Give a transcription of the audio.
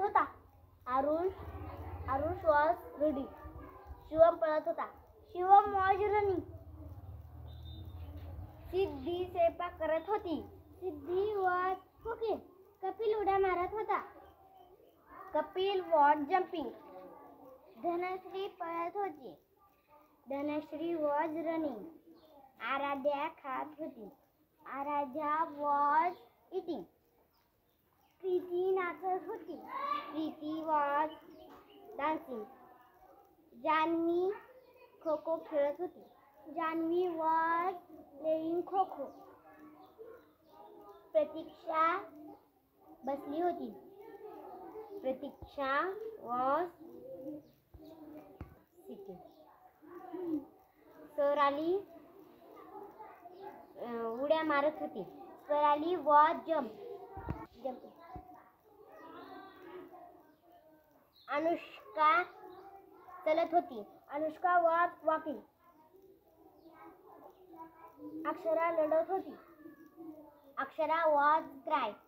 होता. Aarush was reading. Shivam पळत होता. Shivam was running. सिद्धी स्वयंपाक करत होती. सिद्धी was cooking. कपिल उड्या मारत होता. Kapil was jumping. धनश्री पळत होती. Dhanashree was running. आराध्या खात होती. Aaradhya was eating. प्रीती नाचत होती. Preeti was dancing. जान्हवी खो खो खेळत होती. Janhvi was playing kho kho. प्रतीक्षा बसली होती. प्रतीक्षा was sitting. स्वराली उड्या मारत होती. Swarali was jumping. अनुष्का चलत होती. Anushka was walking. अक्षरा रडत होती. Akshara was crying.